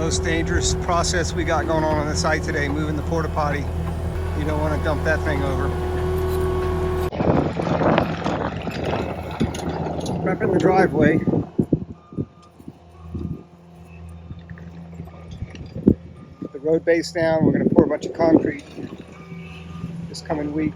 Most dangerous process we got going on the site today, moving the porta potty. You don't want to dump that thing over. Prepping the driveway. The road base down. We're going to pour a bunch of concrete this coming week.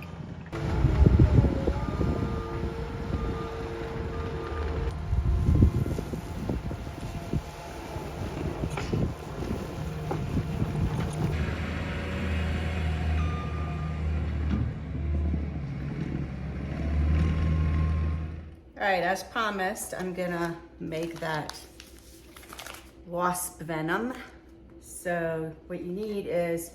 All right, as promised, I'm gonna make that wasp venom. So what you need is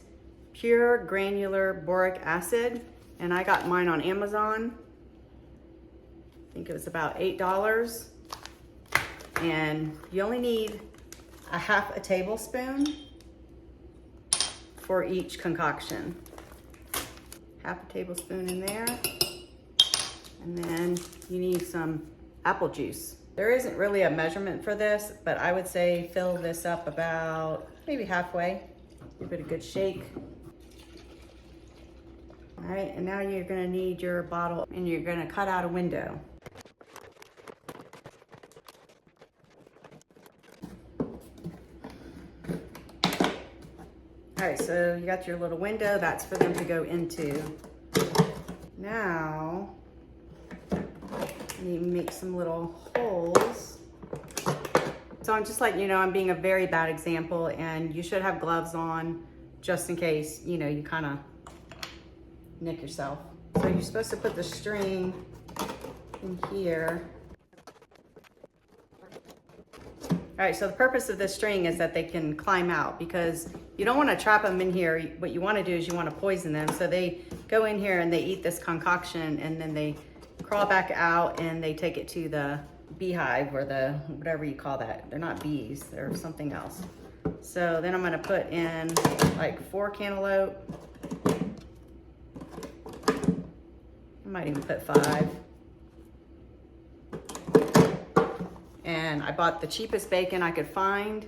pure granular boric acid, and I got mine on Amazon. I think it was about $8. And you only need a half a tablespoon for each concoction. Half a tablespoon in there. And then you need some apple juice. There isn't really a measurement for this, but I would say fill this up about maybe halfway. Give it a good shake. All right, and now you're gonna need your bottle and you're gonna cut out a window. All right, so you got your little window, that's for them to go into. Now, you make some little holes. So I'm just letting you know I'm being a very bad example, and you should have gloves on just in case, you know, you kind of nick yourself. So you're supposed to put the string in here. All right, so the purpose of this string is that they can climb out, because you don't want to trap them in here. What you want to do is you want to poison them. So they go in here and they eat this concoction, and then they crawl back out and they take it to the beehive, or the whatever you call that. They're not bees, they're something else. So then I'm gonna put in like 4 cantaloupe. I might even put 5. And I bought the cheapest bacon I could find.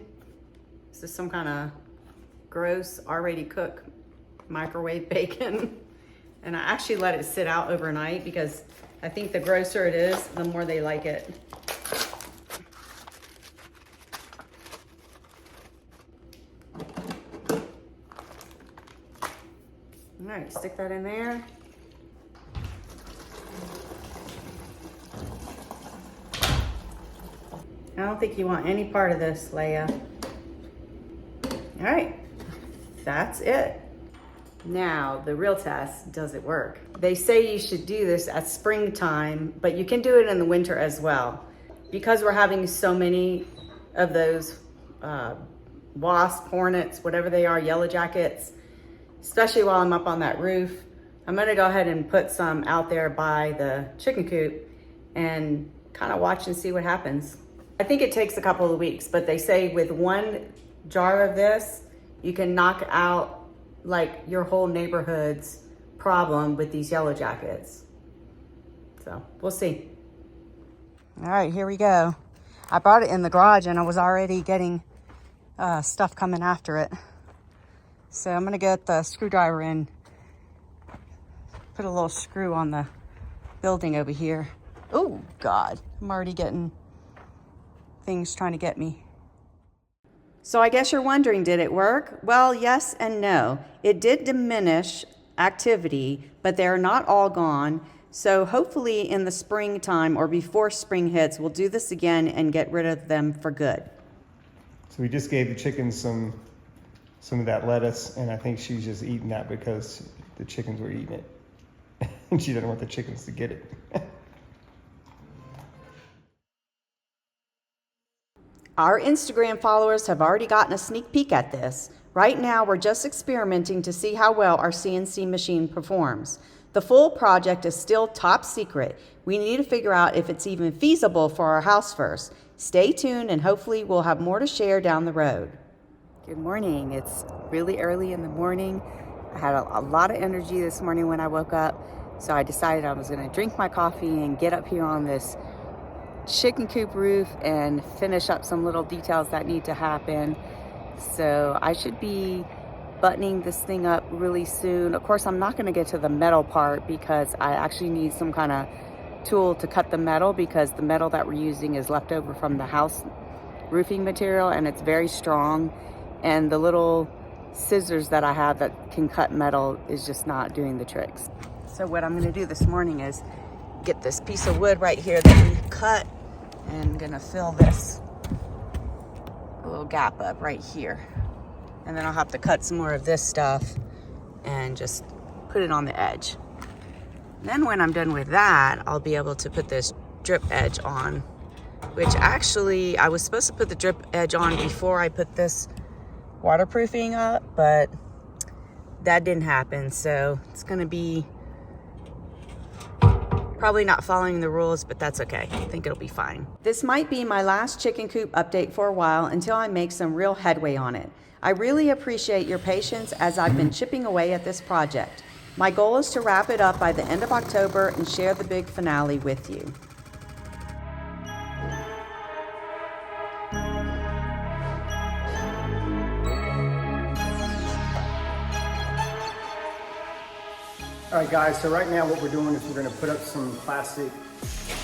This is some kind of gross, already cooked microwave bacon. And I actually let it sit out overnight, because I think the grosser it is, the more they like it. All right, stick that in there. I don't think you want any part of this, Leia. All right, that's it. Now, the real test, does it work? They say you should do this at springtime, but you can do it in the winter as well. Because we're having so many of those wasp, hornets, whatever they are, yellow jackets, especially while I'm up on that roof, I'm gonna go ahead and put some out there by the chicken coop and kind of watch and see what happens. I think it takes a couple of weeks, but they say with 1 jar of this, you can knock out like your whole neighborhood's problem with these yellow jackets. So we'll see. All right, here we go. I brought it in the garage and I was already getting stuff coming after it. So I'm gonna get the screwdriver in, put a little screw on the building over here. Oh God, I'm already getting things trying to get me. So I guess you're wondering, did it work? Well, yes and no. It did diminish activity, but they're not all gone. So hopefully in the springtime or before spring hits, we'll do this again and get rid of them for good. So we just gave the chickens some of that lettuce, and I think she's just eating that because the chickens were eating it. And she didn't want the chickens to get it. Our Instagram followers have already gotten a sneak peek at this. Right now, we're just experimenting to see how well our CNC machine performs. The full project is still top secret. We need to figure out if it's even feasible for our house first. Stay tuned, and hopefully we'll have more to share down the road. Good morning. It's really early in the morning. I had a lot of energy this morning when I woke up, so I decided I was going to drink my coffee and get up here on this chicken coop roof and finish up some little details that need to happen. So I should be buttoning this thing up really soon. Of course, I'm not going to get to the metal part because I actually need some kind of tool to cut the metal, because the metal that we're using is left over from the house roofing material and it's very strong, and the little scissors that I have that can cut metal is just not doing the tricks. So what I'm going to do this morning is get this piece of wood right here that we cut, and I'm going to fill this little gap up right here, and then I'll have to cut some more of this stuff and just put it on the edge. Then when I'm done with that, I'll be able to put this drip edge on, which actually I was supposed to put the drip edge on before I put this waterproofing up, but that didn't happen. So it's gonna be probably not following the rules, but that's okay. I think it'll be fine. This might be my last chicken coop update for a while until I make some real headway on it. I really appreciate your patience as I've been chipping away at this project. My goal is to wrap it up by the end of October and share the big finale with you. All right, guys, so right now what we're doing is we're gonna put up some plastic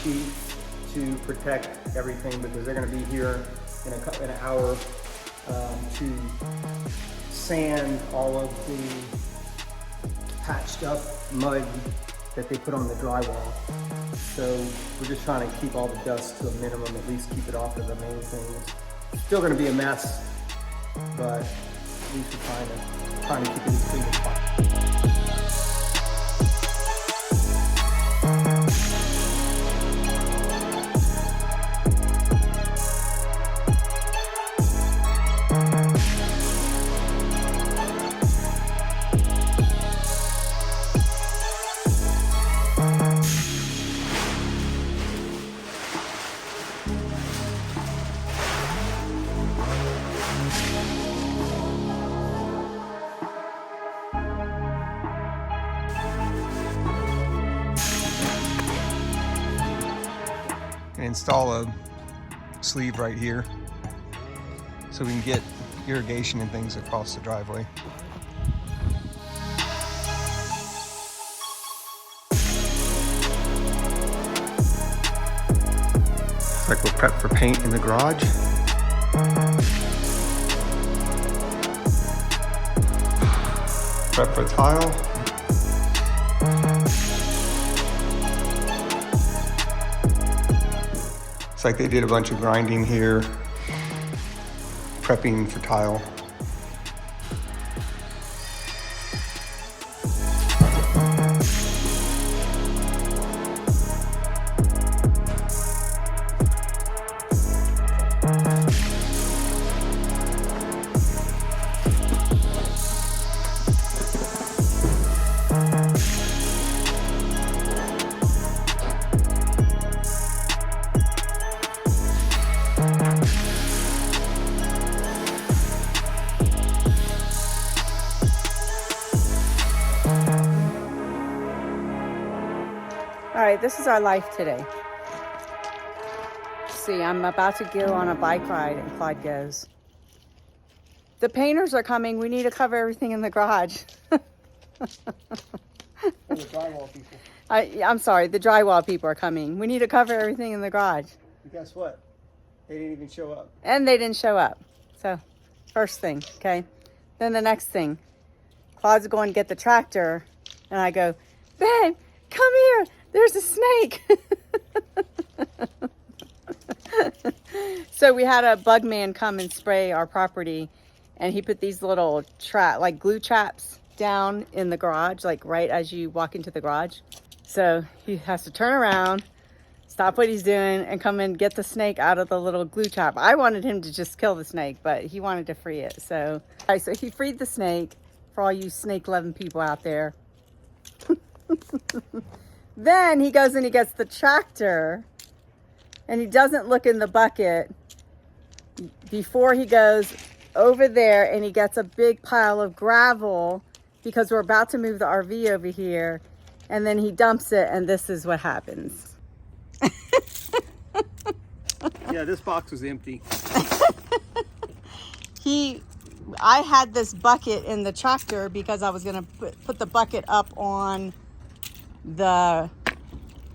sheets to protect everything, because they're gonna be here in an hour to sand all of the patched up mud that they put on the drywall. So we're just trying to keep all the dust to a minimum, at least keep it off of the main things. Still gonna be a mess, but at least we're trying to keep it as clean as possible. Install a sleeve right here so we can get irrigation and things across the driveway. Looks like we're prepped for paint in the garage. Prep for tile. It's like they did a bunch of grinding here, prepping for tile. All right, this is our life today. See, I'm about to go on a bike ride, and Claude goes, "The painters are coming. We need to cover everything in the garage." The drywall people. I'm sorry, the drywall people are coming. We need to cover everything in the garage. And guess what? They didn't even show up. And they didn't show up. So, first thing, okay? Then the next thing, Claude's going to get the tractor, and I go, "Babe, come here. There's a snake." So we had a bug man come and spray our property, and he put these little glue traps down in the garage, like right as you walk into the garage. So he has to turn around, stop what he's doing, and come and get the snake out of the little glue trap. I wanted him to just kill the snake, but he wanted to free it. So, so he freed the snake for all you snake-loving people out there. Then he goes and he gets the tractor, and he doesn't look in the bucket before he goes over there, and he gets a big pile of gravel because we're about to move the RV over here, and then he dumps it, and this is what happens. Yeah, this box was empty. He I had this bucket in the tractor because I was gonna put the bucket up on the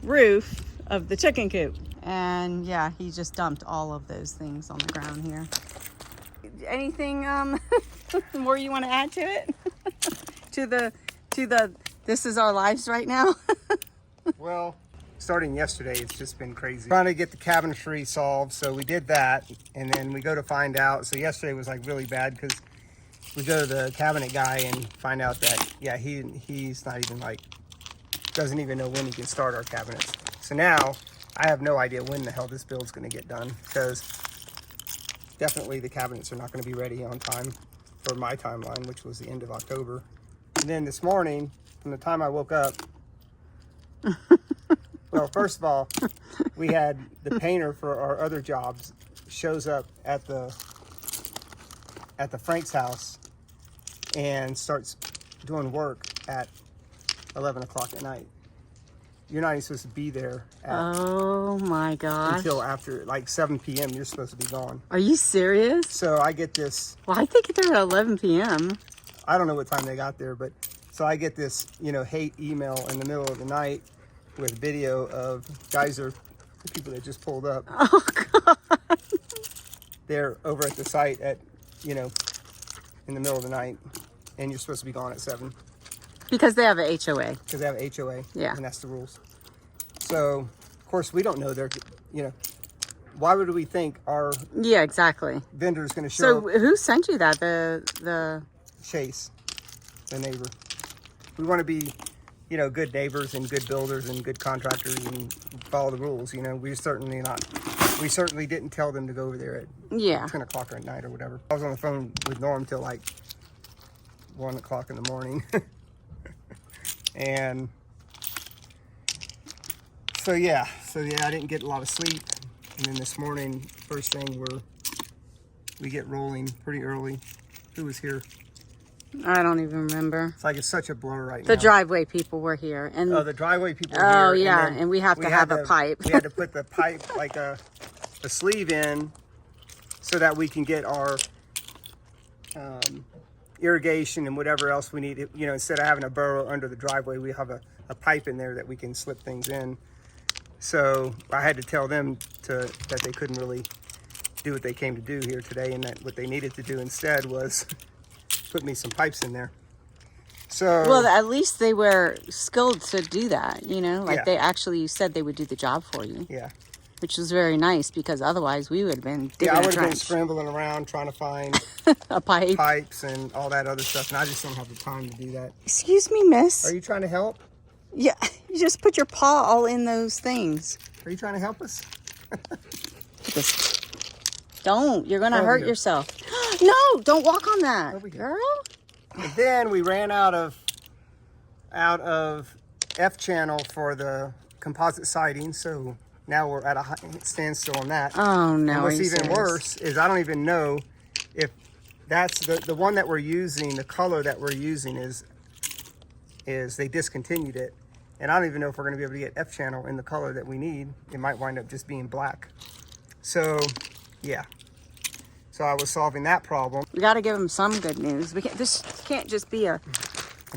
roof of the chicken coop. And yeah, he just dumped all of those things on the ground here. Anything more you want to add to it? to the this is our lives right now? Well, starting yesterday, it's just been crazy. Trying to get the cabinetry solved, so we did that, and then we go to find out. So yesterday was like really bad because we go to the cabinet guy and find out that, yeah, he's not even like, doesn't even know when he can start our cabinets. So now I have no idea when the hell this build's gonna get done, because definitely the cabinets are not gonna be ready on time for my timeline, which was the end of October. And then this morning, from the time I woke up, well, first of all, we had the painter for our other jobs shows up at the Frank's house and starts doing work at 11 o'clock at night. You're not even supposed to be there Oh my gosh. until after like 7 p.m. You're supposed to be gone. Are you serious? So I get this, Well, I think they're at 11 p.m. I don't know what time they got there, but so I get this, hate email in the middle of the night with video of guys are the people that just pulled up. Oh God. They're over at the site at, in the middle of the night, and you're supposed to be gone at 7 Because they have an HOA. because they have a HOA. Yeah. And that's the rules. So, of course, we don't know they're, why would we think our Yeah, exactly. vendor is going to show So up? who sent you that? The Chase, the neighbor. We want to be, good neighbors and good builders and good contractors and follow the rules. We certainly didn't tell them to go over there at Yeah. 10 o'clock at night or whatever. I was on the phone with Norm till like 1 o'clock in the morning. And so yeah, I didn't get a lot of sleep. And then this morning, first thing we get rolling pretty early. Who was here? I don't even remember. It's like it's such a blur right now. The driveway people were here, and Oh, the driveway people were oh here. yeah, then and we have to have a pipe. We had to put the pipe, like a sleeve in, so that we can get our irrigation and whatever else we need. Instead of having a burrow under the driveway, we have a pipe in there that we can slip things in. So I had to tell them that they couldn't really do what they came to do here today, and that what they needed to do instead was put me some pipes in there. So Well, at least they were skilled to do that, Yeah. they actually said they would do the job for you, yeah, which was very nice, because otherwise we would have been digging I a would have been trench. scrambling around trying to find A pipe. pipes and all that other stuff, and I just don't have the time to do that. Excuse me, miss. Are you trying to help? Yeah, you just put your paw all in those things. Are you trying to help us? Just don't. You're gonna Oh, hurt yeah. yourself. No, don't walk on that, Over here. girl. And then we ran out of F channel for the composite siding, so now we're at a standstill on that. Oh no. And are what's you even serious? worse is I don't even know if that's the one that we're using. The color that we're using is they discontinued it, and I don't even know if we're going to be able to get F channel in the color that we need. It might wind up just being black. So yeah, so I was solving that problem. We got to give them some good news. This can't just be a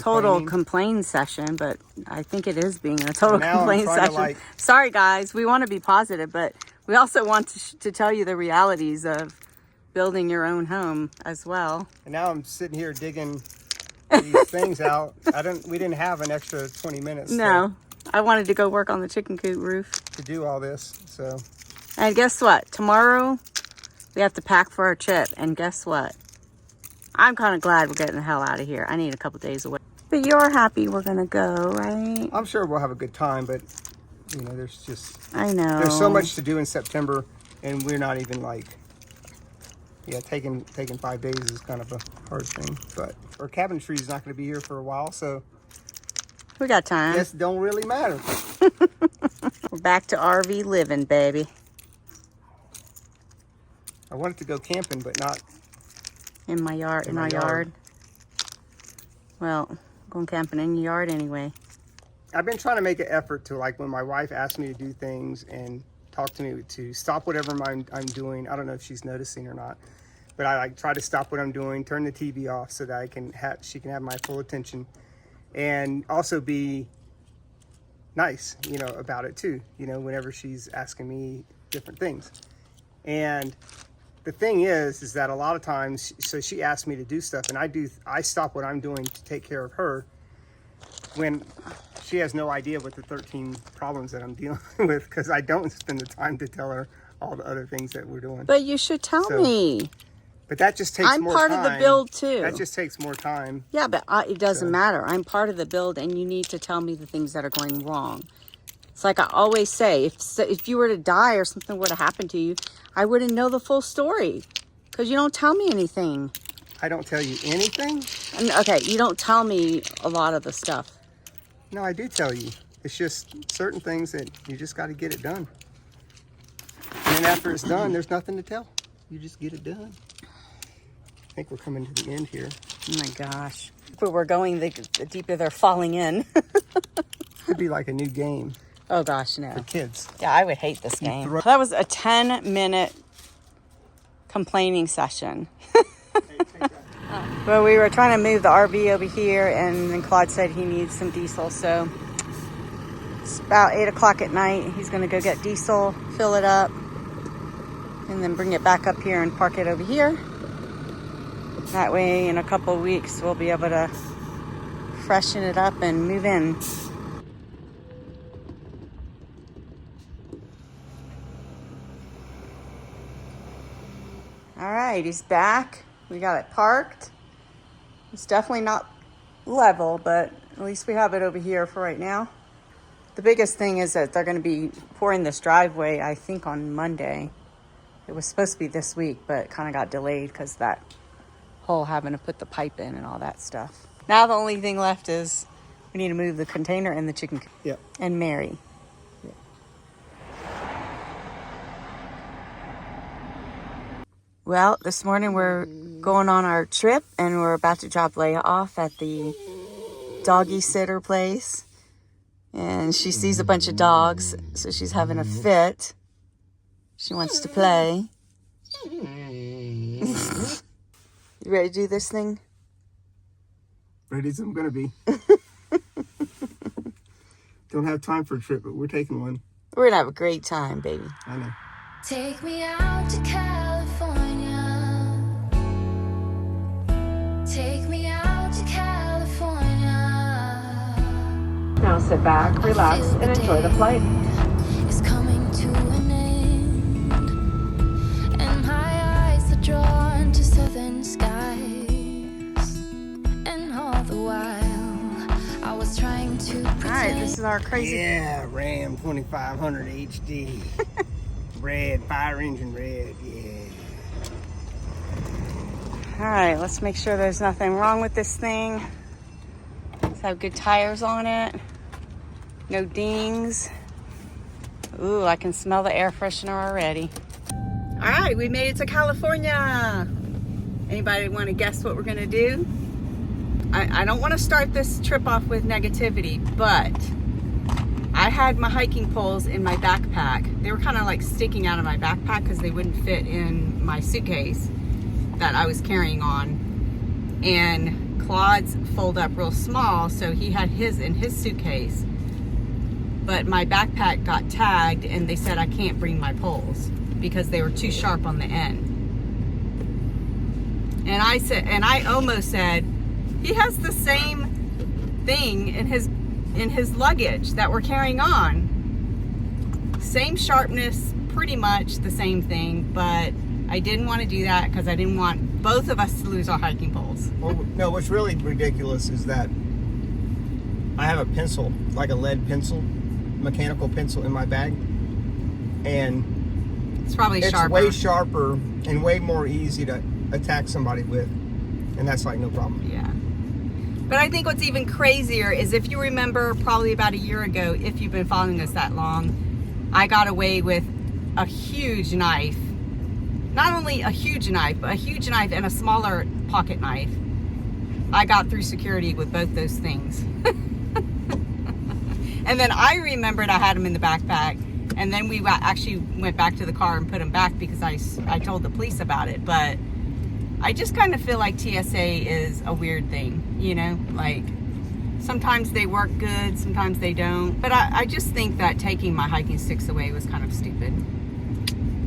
total complain session, but I think it is being a total Now I'm complain trying to, session. Sorry guys, we want to be positive, but we also want to tell you the realities of building your own home as well. And now I'm sitting here digging these things out. We didn't have an extra 20 minutes No, I wanted to go work on the chicken coop roof. to do all this. So And guess what? Tomorrow we have to pack for our trip. And guess what? I'm kind of glad we're getting the hell out of here. I need a couple days away. But you're happy we're going to go, right? I'm sure we'll have a good time, but there's just I know. there's so much to do in September, and we're not even taking 5 days is kind of a hard thing. But our cabinetry is not going to be here for a while, so We got time. this don't really matter. We're back to RV living, baby. I wanted to go camping, but not. In my yard. In my yard. Well, going camping in your yard anyway. I've been trying to make an effort to, when my wife asks me to do things and talk to me to stop whatever I'm doing. I don't know if she's noticing or not, but I like try to stop what I'm doing, turn the TV off so that she can have my full attention, and also be nice, you know, about it too, you know, whenever she's asking me different things. And the thing is that a lot of times, so she asks me to do stuff, and I stop what I'm doing to take care of her when she has no idea what the 13 problems that I'm dealing with, because I don't spend the time to tell her all the other things that we're doing. But you should tell me. But that just takes more time. I'm part of the build too. That just takes more time. Yeah, but it doesn't matter. I'm part of the build, and you need to tell me the things that are going wrong. It's like I always say, if you were to die or something were to happen to you, I wouldn't know the full story because you don't tell me anything. I don't tell you anything? Okay, you don't tell me a lot of the stuff. No, I do tell you. It's just certain things that you just got to get it done. And then after it's done, there's nothing to tell. You just get it done. I think we're coming to the end here. Oh my gosh. Where we're going, the deeper they're falling in. Could be like a new game. Oh gosh, no. For kids. Yeah, I would hate this game. That was a 10-minute complaining session. Well, we were trying to move the RV over here, and then Claude said he needs some diesel, so it's about 8 o'clock at night. He's going to go get diesel, fill it up, and then bring it back up here and park it over here. That way, in a couple of weeks, we'll be able to freshen it up and move in. All right, he's back. We got it parked. It's definitely not level, but at least we have it over here for right now. The biggest thing is that they're going to be pouring this driveway, I think, on Monday. It was supposed to be this week, but it kind of got delayed because that whole having to put the pipe in and all that stuff. Now the only thing left is we need to move the container and the chicken coop. Yep. And Mary. Yep. Well, this morning we're going on our trip, and we're about to drop Leia off at the doggy sitter place. And she sees a bunch of dogs, so she's having a fit. She wants to play. You ready to do this thing? Ready as I'm gonna be. Don't have time for a trip, but we're taking one. We're gonna have a great time, baby. I know. Take me out to California. Take me out to California. Now sit back, relax, and enjoy the flight. It's coming to an end, and my eyes are drawn to southern skies. And all the while, I was trying to pretend. All right, this is our crazy. Yeah, Ram 2500 HD. Red, fire engine red, yeah. All right, let's make sure there's nothing wrong with this thing. Let's have good tires on it. No dings. Ooh, I can smell the air freshener already. All right, we made it to California. Anybody want to guess what we're gonna do? I don't want to start this trip off with negativity, but I had my hiking poles in my backpack. They were kind of like sticking out of my backpack because they wouldn't fit in my suitcase that I was carrying on. And Claude's fold up real small, so he had his in his suitcase. But my backpack got tagged, and they said I can't bring my poles because they were too sharp on the end. And I almost said, he has the same thing in his luggage that we're carrying on. Same sharpness, pretty much the same thing, but I didn't want to do that because I didn't want both of us to lose our hiking poles. Well, no, what's really ridiculous is that I have a pencil, like a lead pencil, mechanical pencil in my bag, and It's probably it's sharper. way sharper and way more easy to attack somebody with, and that's like no problem. Yeah. But I think what's even crazier is if you remember probably about a year ago, if you've been following us that long, I got away with a huge knife. Not only a huge knife, but a huge knife and a smaller pocket knife. I got through security with both those things. And then I remembered I had them in the backpack. And then we actually went back to the car and put them back because I told the police about it. But I just kind of feel like TSA is a weird thing, you know, like sometimes they work good, sometimes they don't. But I just think that taking my hiking sticks away was kind of stupid,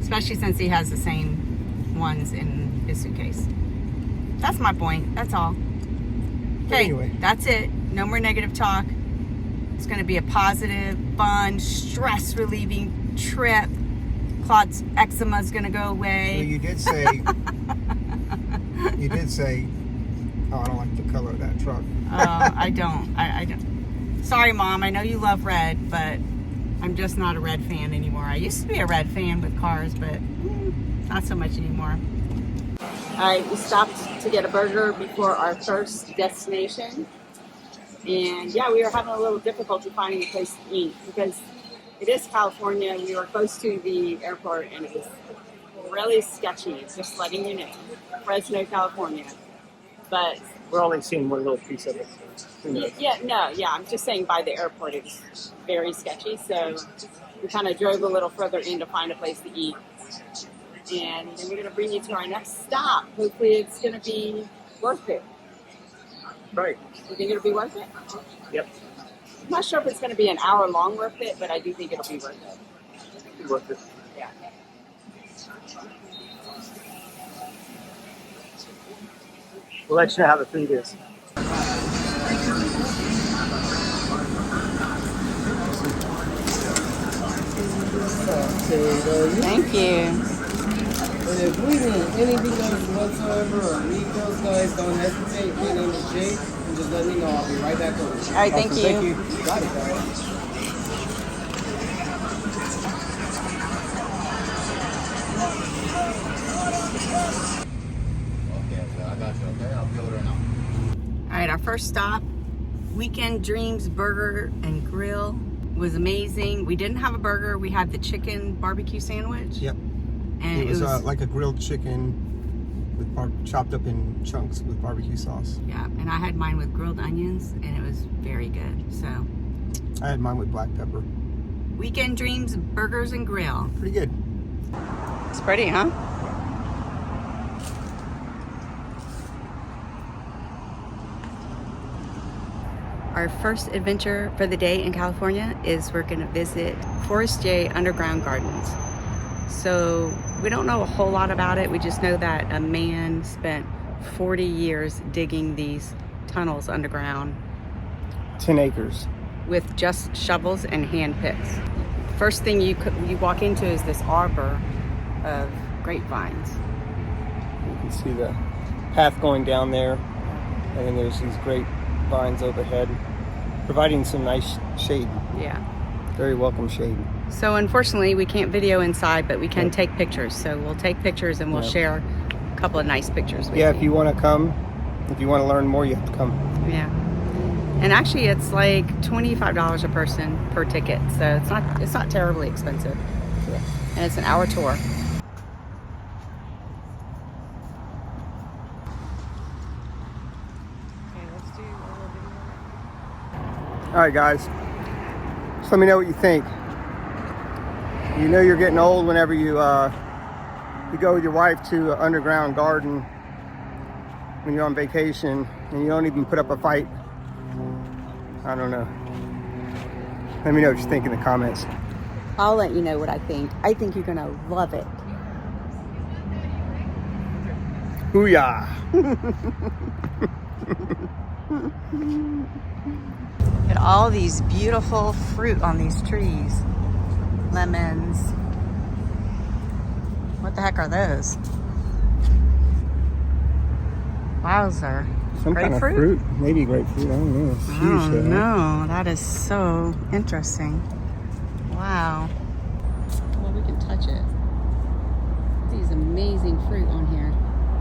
especially since he has the same ones in his suitcase. That's my point. That's all. Okay, Anyway. That's it. No more negative talk. It's going to be a positive, fun, stress-relieving trip. Claude's eczema is going to go away. Well, you did say, oh, I don't like the color of that truck. I don't. Sorry, Mom. I know you love red, but I'm just not a red fan anymore. I used to be a red fan with cars, but not so much anymore. All right, we stopped to get a burger before our first destination. And yeah, we were having a little difficulty finding a place to eat because it is California. We were close to the airport and it was really sketchy, just letting you know. Fresno, California. But We're only seeing one little piece of it. I'm just saying by the airport it was very sketchy. So we kind of drove a little further in to find a place to eat. And then we're going to bring you to our next stop. Hopefully it's going to be worth it. Right. You think it'll be worth it? Yep. I'm not sure if it's going to be an hour long worth it, but I do think it'll be worth it. Be worth it. Yeah. We'll let you know how the food is. Thank you. And if we need anything else whatsoever or need those guys, don't hesitate, get in the shape and just let me know. I'll be right back over. All right, thank you. Thank you. Got it, guys. Okay, so I got you, okay? I'll be over there now. All right, our first stop, Weekend Dreams Burger and Grill, was amazing. We didn't have a burger. We had the chicken barbecue sandwich. Yep. And It was like a grilled chicken with chopped up in chunks with barbecue sauce. yeah, and I had mine with grilled onions, and it was very good. So, I had mine with black pepper. Weekend Dreams Burgers and Grill. Pretty good. It's pretty, huh? Our first adventure for the day in California is we're going to visit Forest J Underground Gardens. So we don't know a whole lot about it. We just know that a man spent 40 years digging these tunnels underground 10 acres. with just shovels and hand picks. First thing you walk into is this arbor of grapevines. You can see the path going down there, and then there's these great vines overhead, providing some nice shade. Yeah. Very welcome shade. So unfortunately, we can't video inside, but we can take pictures. So we'll take pictures and we'll share a couple of nice pictures with you. Yeah, if you want to come, if you want to learn more, you have to come. Yeah. And actually, it's like $25 a person per ticket, so it's not terribly expensive. Yeah. And it's an hour tour. All right, guys. Just let me know what you think. You know you're getting old whenever you go with your wife to an underground garden when you're on vacation and you don't even put up a fight. I don't know. Let me know what you think in the comments. I'll let you know what I think. I think you're gonna love it. Booyah! Look at all these beautiful fruit on these trees. Lemons. What the heck are those? Wowzer. Some kind of Grapefruit? fruit. Maybe grapefruit. I don't know. It's huge, Oh though. no, that is so interesting. Wow. Well, we can touch it. These amazing fruit on here.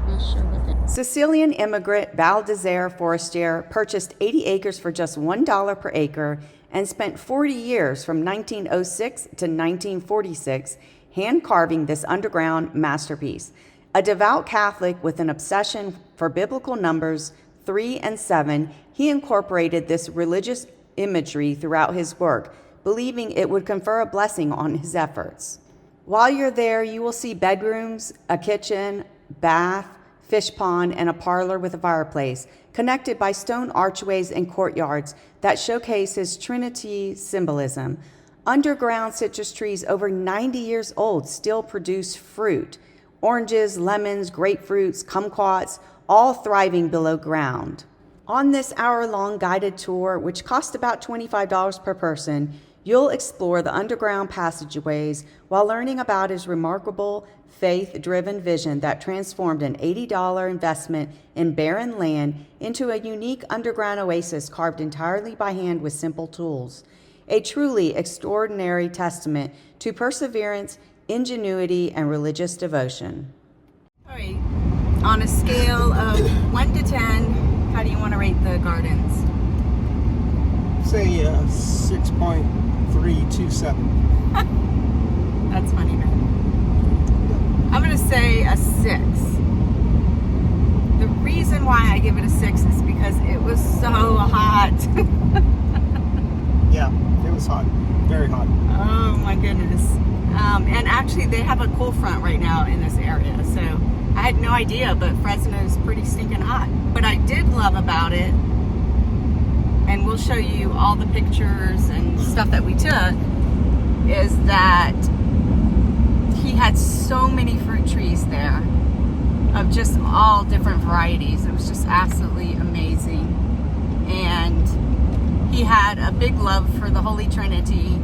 Not sure what they... Sicilian immigrant Baldassare Forestier purchased 80 acres for just $1 per acre and spent 40 years from 1906 to 1946 hand carving this underground masterpiece. A devout Catholic with an obsession for biblical numbers 3 and 7, he incorporated this religious imagery throughout his work, believing it would confer a blessing on his efforts. While you're there, you will see bedrooms, a kitchen, bath, fish pond, and a parlor with a fireplace, connected by stone archways and courtyards that showcase his Trinity symbolism. Underground citrus trees over 90 years old still produce fruit. Oranges, lemons, grapefruits, kumquats, all thriving below ground. On this hour-long guided tour, which costs about $25 per person, you'll explore the underground passageways while learning about his remarkable faith-driven vision that transformed an $80 investment in barren land into a unique underground oasis carved entirely by hand with simple tools. A truly extraordinary testament to perseverance, ingenuity, and religious devotion. All right, on a scale of 1 to 10, how do you want to rate the gardens? Say 6.327. That's funny, man. I'm going to say a 6. The reason why I give it a 6 is because it was so hot. Yeah, it was hot. Very hot. Oh my goodness. And actually they have a cold front right now in this area, so I had no idea, but Fresno's pretty stinking hot. What I did love about it, and we'll show you all the pictures and stuff that we took, is that he had so many fruit trees there of just all different varieties. It was just absolutely amazing. And he had a big love for the Holy Trinity,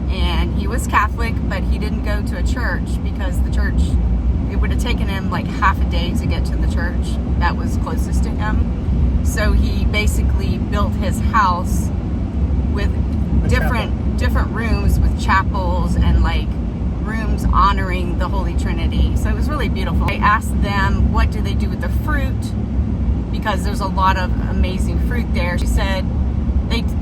and he was Catholic, but he didn't go to a church because the church, it would have taken him like half a day to get to the church that was closest to him. So he basically built his house with different rooms with chapels and like rooms honoring the Holy Trinity. So it was really beautiful. I asked them, what do they do with the fruit? Because there's a lot of amazing fruit there. She said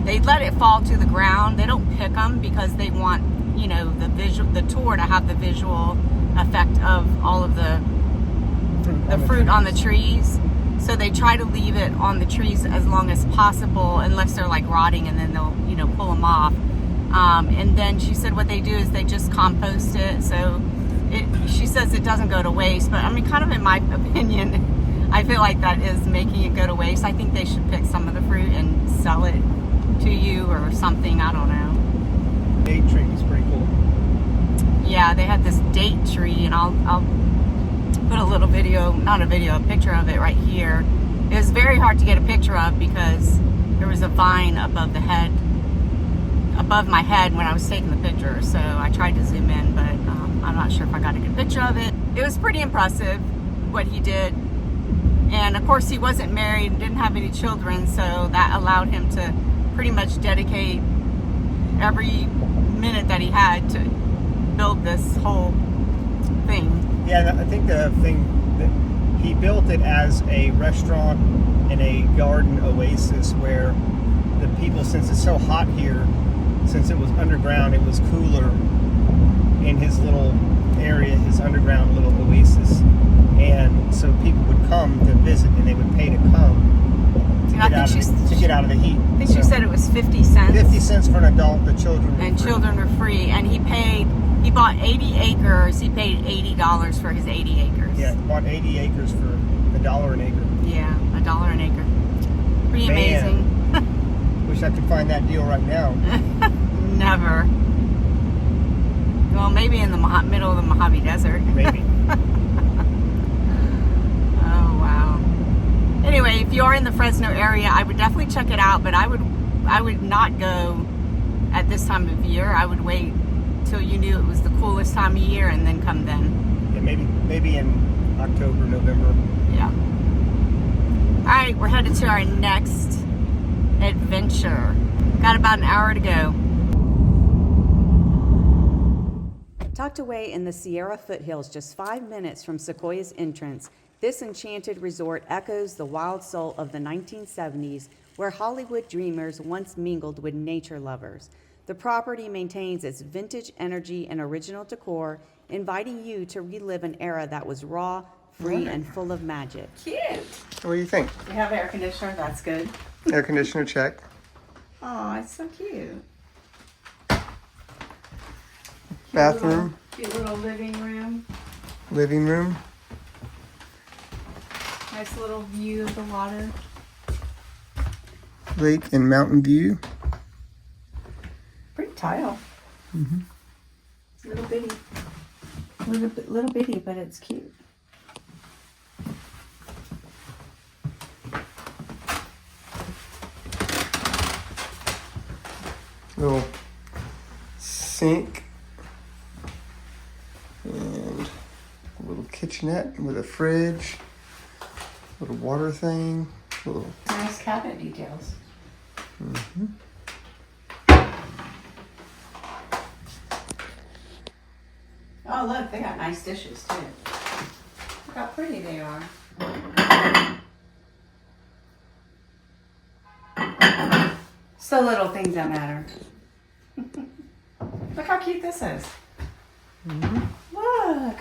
they let it fall to the ground. They don't pick them because they want, you know, the tour to have the visual effect of all of the fruit on the trees. So they try to leave it on the trees as long as possible, unless they're like rotting, and then they'll, you know, pull them off. And then she said what they do is they just compost it. So she says it doesn't go to waste, but I mean, kind of in my opinion, I feel like that is making it go to waste. I think they should pick some of the fruit and sell it to you or something. I don't know. Date tree was pretty cool. Yeah, they had this date tree, and I'll put a little video, not a video, a picture of it right here. It was very hard to get a picture of because there was a vine above my head when I was taking the picture. So I tried to zoom in, but I'm not sure if I got a good picture of it. It was pretty impressive what he did. And of course he wasn't married and didn't have any children, so that allowed him to pretty much dedicate every minute that he had to build this whole thing. Yeah, I think the thing that he built it as a restaurant and a garden oasis where the people, since it's so hot here, since it was underground, it was cooler in his little area, his underground little oasis. And so people would come to visit, and they would pay to come to get out of the heat. I think she said it was 50 cents. 50 cents for an adult, the children were free. Children were free. And he bought 80 acres. He paid $80 for his 80 acres. Yeah, bought 80 acres for $1 an acre. Yeah, $1 an acre. Pretty amazing. Wish I could find that deal right now. Never. Well, maybe in the middle of the Mojave Desert. Maybe. Oh, wow. Anyway, if you are in the Fresno area, I would definitely check it out, but I would not go at this time of year. I would wait till you knew it was the coolest time of year and then come then. Yeah, maybe in October, November. Yeah. All right, we're headed to our next adventure. Got about an hour to go. Tucked away in the Sierra foothills, just 5 minutes from Sequoia's entrance, this enchanted resort echoes the wild soul of the 1970s, where Hollywood dreamers once mingled with nature lovers. The property maintains its vintage energy and original decor, inviting you to relive an era that was raw, free, and full of magic. Cute. What do you think? You have air conditioner, that's good. Air conditioner check. Oh, it's so cute. Bathroom. Cute little living room. Living room. Nice little view of the water. Lake and mountain view. Pretty tile. Mm-hmm. Little bitty. Little bitty, but it's cute. Little sink and a little kitchenette with a fridge, little water thing, little. Nice cabinet details. Mm-hmm. Oh, look, they got nice dishes too. Look how pretty they are. It's the little things that matter. Look how cute this is. Look,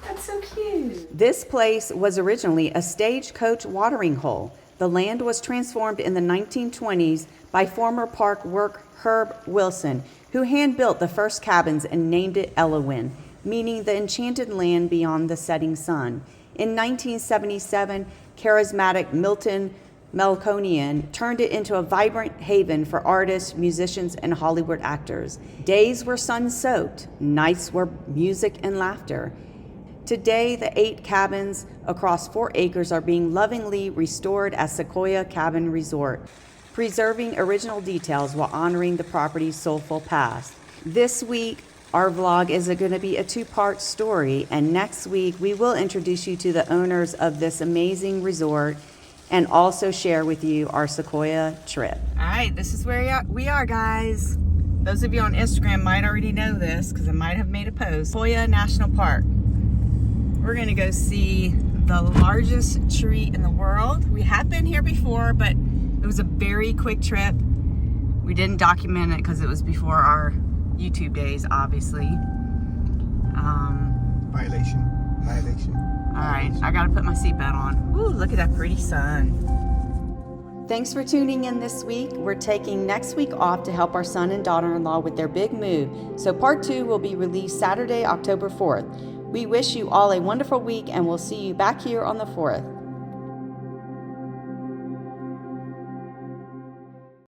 that's so cute. This place was originally a stagecoach watering hole. The land was transformed in the 1920s by former park worker Herb Wilson, who hand-built the first cabins and named it Elowin, meaning the enchanted land beyond the setting sun. In 1977, charismatic Milton Melkonian turned it into a vibrant haven for artists, musicians, and Hollywood actors. Days were sun-soaked, nights were music and laughter. Today, the 8 cabins across 4 acres are being lovingly restored as Sequoia Cabin Resort, preserving original details while honoring the property's soulful past. This week, our vlog is going to be a 2-part story, and next week we will introduce you to the owners of this amazing resort and also share with you our Sequoia trip. All right, this is where we are, guys. Those of you on Instagram might already know this because I might have made a post. Sequoia National Park. We're gonna go see the largest tree in the world. We have been here before, but it was a very quick trip. We didn't document it because it was before our YouTube days, obviously. Violation. All right, I gotta put my seatbelt on. Ooh, look at that pretty sun. Thanks for tuning in this week. We're taking next week off to help our son and daughter-in-law with their big move. So part 2 will be released Saturday, October 4th. We wish you all a wonderful week and we'll see you back here on the 4th.